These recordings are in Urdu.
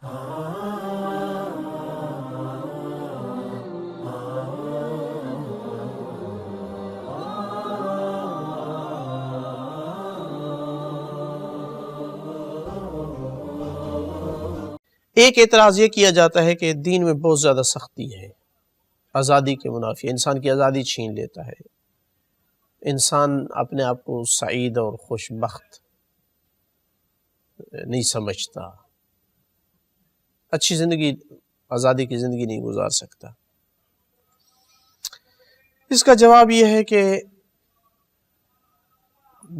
ایک اعتراض یہ کیا جاتا ہے کہ دین میں بہت زیادہ سختی ہے، آزادی کے منافی، انسان کی آزادی چھین لیتا ہے، انسان اپنے آپ کو سعید اور خوش بخت نہیں سمجھتا، اچھی زندگی، آزادی کی زندگی نہیں گزار سکتا۔ اس کا جواب یہ ہے کہ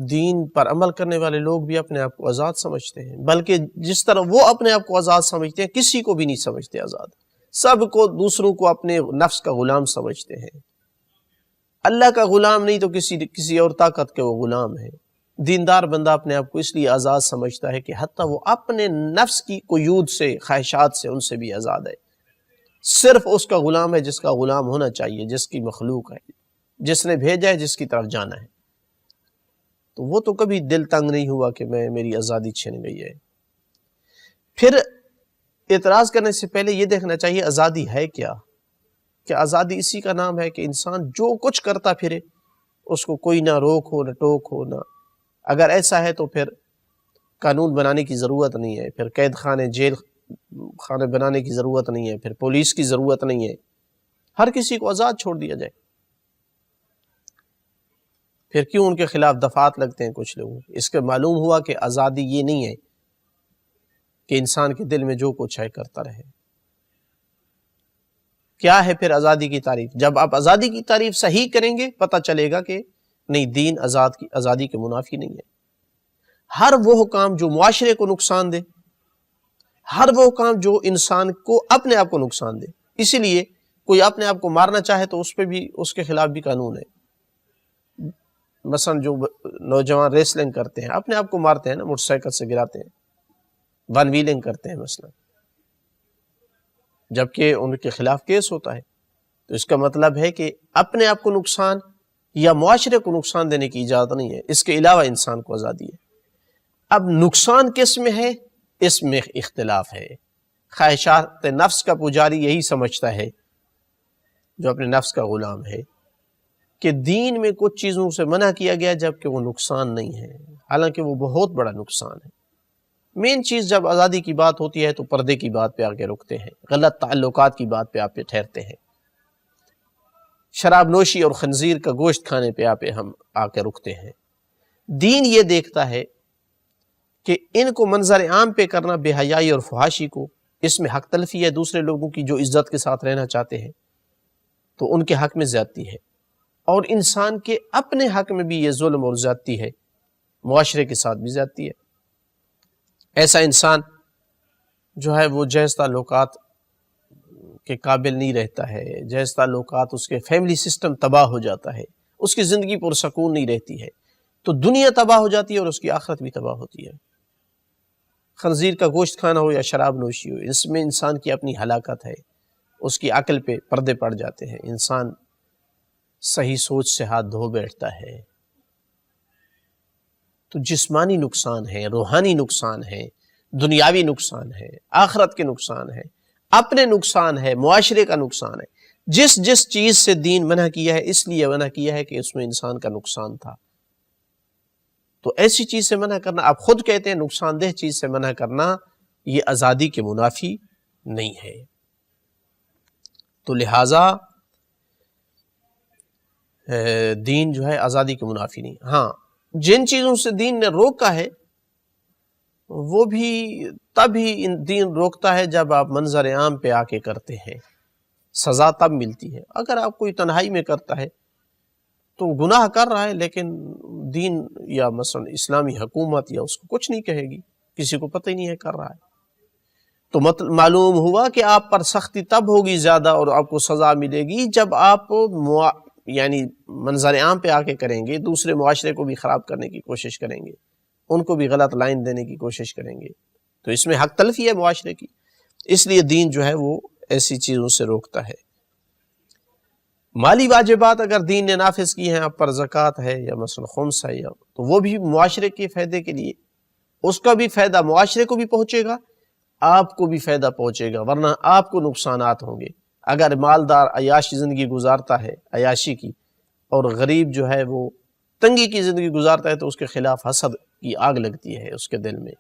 دین پر عمل کرنے والے لوگ بھی اپنے آپ کو آزاد سمجھتے ہیں، بلکہ جس طرح وہ اپنے آپ کو آزاد سمجھتے ہیں کسی کو بھی نہیں سمجھتے آزاد، سب کو، دوسروں کو اپنے نفس کا غلام سمجھتے ہیں۔ اللہ کا غلام نہیں تو کسی اور طاقت کے وہ غلام ہیں۔ دیندار بندہ اپنے آپ کو اس لیے آزاد سمجھتا ہے کہ حتیٰ وہ اپنے نفس کی قیود سے، خواہشات سے، ان سے بھی آزاد ہے، صرف اس کا غلام ہے جس کا غلام ہونا چاہیے، جس کی مخلوق ہے، جس نے بھیجا ہے، جس کی طرف جانا ہے۔ تو وہ تو کبھی دل تنگ نہیں ہوا کہ میری آزادی چھن گئی ہے۔ پھر اعتراض کرنے سے پہلے یہ دیکھنا چاہیے آزادی ہے کیا؟ کہ آزادی اسی کا نام ہے کہ انسان جو کچھ کرتا پھرے، اس کو کوئی نہ روک ہو، نہ ٹوک ہو، نہ، اگر ایسا ہے تو پھر قانون بنانے کی ضرورت نہیں ہے، پھر قید خانے، جیل خانے بنانے کی ضرورت نہیں ہے، پھر پولیس کی ضرورت نہیں ہے، ہر کسی کو آزاد چھوڑ دیا جائے۔ پھر کیوں ان کے خلاف دفعات لگتے ہیں کچھ لوگوں؟ اس کے معلوم ہوا کہ آزادی یہ نہیں ہے کہ انسان کے دل میں جو کچھ ہے کرتا رہے۔ کیا ہے پھر آزادی کی تعریف؟ جب آپ آزادی کی تعریف صحیح کریں گے پتہ چلے گا کہ نہیں، دین آزادی کے منافی نہیں ہے۔ ہر وہ کام جو معاشرے کو نقصان دے، ہر وہ کام جو انسان کو اپنے آپ کو نقصان دے، اسی لیے کوئی اپنے آپ کو مارنا چاہے تو اس پہ بھی، اس کے خلاف بھی قانون ہے۔ مثلا جو نوجوان ریسلنگ کرتے ہیں، اپنے آپ کو مارتے ہیں نا، موٹر سائیکل سے گراتے ہیں، ون ویلنگ کرتے ہیں مثلا، جبکہ ان کے خلاف کیس ہوتا ہے، تو اس کا مطلب ہے کہ اپنے آپ کو نقصان یا معاشرے کو نقصان دینے کی اجازت نہیں ہے، اس کے علاوہ انسان کو آزادی ہے۔ اب نقصان کس میں ہے؟ اس میں اختلاف ہے۔ خواہشات نفس کا پجاری یہی سمجھتا ہے، جو اپنے نفس کا غلام ہے، کہ دین میں کچھ چیزوں سے منع کیا گیا جبکہ وہ نقصان نہیں ہے، حالانکہ وہ بہت بڑا نقصان ہے۔ مین چیز جب آزادی کی بات ہوتی ہے تو پردے کی بات پہ آ کے رکتے ہیں، غلط تعلقات کی بات پہ آپ پہ ٹھہرتے ہیں، شراب نوشی اور خنزیر کا گوشت کھانے پہ آپ ہم آ کے رکتے ہیں۔ دین یہ دیکھتا ہے کہ ان کو منظر عام پہ کرنا، بے حیائی اور فحاشی کو، اس میں حق تلفی ہے، دوسرے لوگوں کی جو عزت کے ساتھ رہنا چاہتے ہیں تو ان کے حق میں زیادتی ہے، اور انسان کے اپنے حق میں بھی یہ ظلم اور زیادتی ہے، معاشرے کے ساتھ بھی زیادتی ہے۔ ایسا انسان جو ہے وہ جائز تعلقات کے قابل نہیں رہتا ہے، جائز تعلقات، اس کے فیملی سسٹم تباہ ہو جاتا ہے، اس کی زندگی پرسکون نہیں رہتی ہے، تو دنیا تباہ ہو جاتی ہے اور اس کی آخرت بھی تباہ ہوتی ہے۔ خنزیر کا گوشت کھانا ہو یا شراب نوشی ہو، اس میں انسان کی اپنی ہلاکت ہے، اس کی عقل پہ پردے پڑ جاتے ہیں، انسان صحیح سوچ سے ہاتھ دھو بیٹھتا ہے۔ تو جسمانی نقصان ہے، روحانی نقصان ہے، دنیاوی نقصان ہے، آخرت کے نقصان ہے، اپنے نقصان ہے، معاشرے کا نقصان ہے۔ جس چیز سے دین منع کیا ہے، اس لیے منع کیا ہے کہ اس میں انسان کا نقصان تھا، تو ایسی چیز سے منع کرنا، آپ خود کہتے ہیں نقصان دہ چیز سے منع کرنا، یہ آزادی کے منافی نہیں ہے۔ تو لہٰذا دین جو ہے آزادی کے منافی نہیں۔ ہاں، جن چیزوں سے دین نے روکا ہے وہ بھی تب ہی دین روکتا ہے جب آپ منظر عام پہ آ کے کرتے ہیں، سزا تب ملتی ہے۔ اگر آپ کوئی تنہائی میں کرتا ہے تو گناہ کر رہا ہے، لیکن دین یا مثلا اسلامی حکومت یا اس کو کچھ نہیں کہے گی، کسی کو پتہ ہی نہیں ہے کر رہا ہے، تو معلوم ہوا کہ آپ پر سختی تب ہوگی زیادہ اور آپ کو سزا ملے گی جب آپ یعنی منظر عام پہ آ کے کریں گے، دوسرے معاشرے کو بھی خراب کرنے کی کوشش کریں گے، ان کو بھی غلط لائن دینے کی کوشش کریں گے، تو اس میں حق تلفی ہے معاشرے کی۔ اس لیے دین جو ہے وہ ایسی چیزوں سے روکتا ہے۔ مالی واجبات اگر دین نے نافذ کی ہیں، آپ پر زکوٰۃ ہے یا مثلا خمس ہے، تو وہ بھی معاشرے کے فائدے کے لیے، اس کا بھی فائدہ معاشرے کو بھی پہنچے گا آپ کو بھی فائدہ پہنچے گا، ورنہ آپ کو نقصانات ہوں گے۔ اگر مالدار عیاشی زندگی گزارتا ہے، عیاشی کی، اور غریب جو ہے وہ تنگی کی زندگی گزارتا ہے، تو اس کے خلاف حسد کی آگ لگتی ہے اس کے دل میں،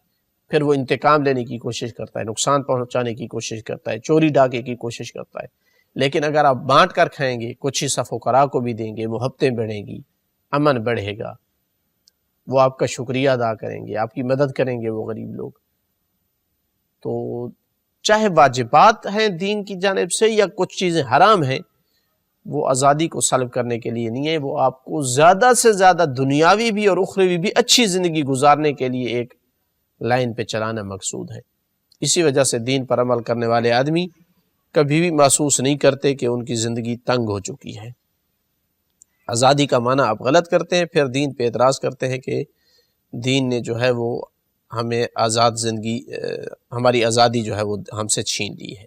پھر وہ انتقام لینے کی کوشش کرتا ہے، نقصان پہنچانے کی کوشش کرتا ہے، چوری ڈاکے کی کوشش کرتا ہے۔ لیکن اگر آپ بانٹ کر کھائیں گے، کچھ حصہ فقراء کو بھی دیں گے، محبتیں بڑھیں گی، امن بڑھے گا، وہ آپ کا شکریہ ادا کریں گے، آپ کی مدد کریں گے وہ غریب لوگ۔ تو چاہے واجبات ہیں دین کی جانب سے یا کچھ چیزیں حرام ہیں، وہ آزادی کو سلب کرنے کے لیے نہیں ہے، وہ آپ کو زیادہ سے زیادہ دنیاوی بھی اور اخروی بھی اچھی زندگی گزارنے کے لیے ایک لائن پہ چلانا مقصود ہے۔ اسی وجہ سے دین پر عمل کرنے والے آدمی کبھی بھی محسوس نہیں کرتے کہ ان کی زندگی تنگ ہو چکی ہے۔ آزادی کا معنی آپ غلط کرتے ہیں، پھر دین پہ اعتراض کرتے ہیں کہ دین نے جو ہے وہ ہمیں آزاد زندگی، ہماری آزادی جو ہے وہ ہم سے چھین لی ہے۔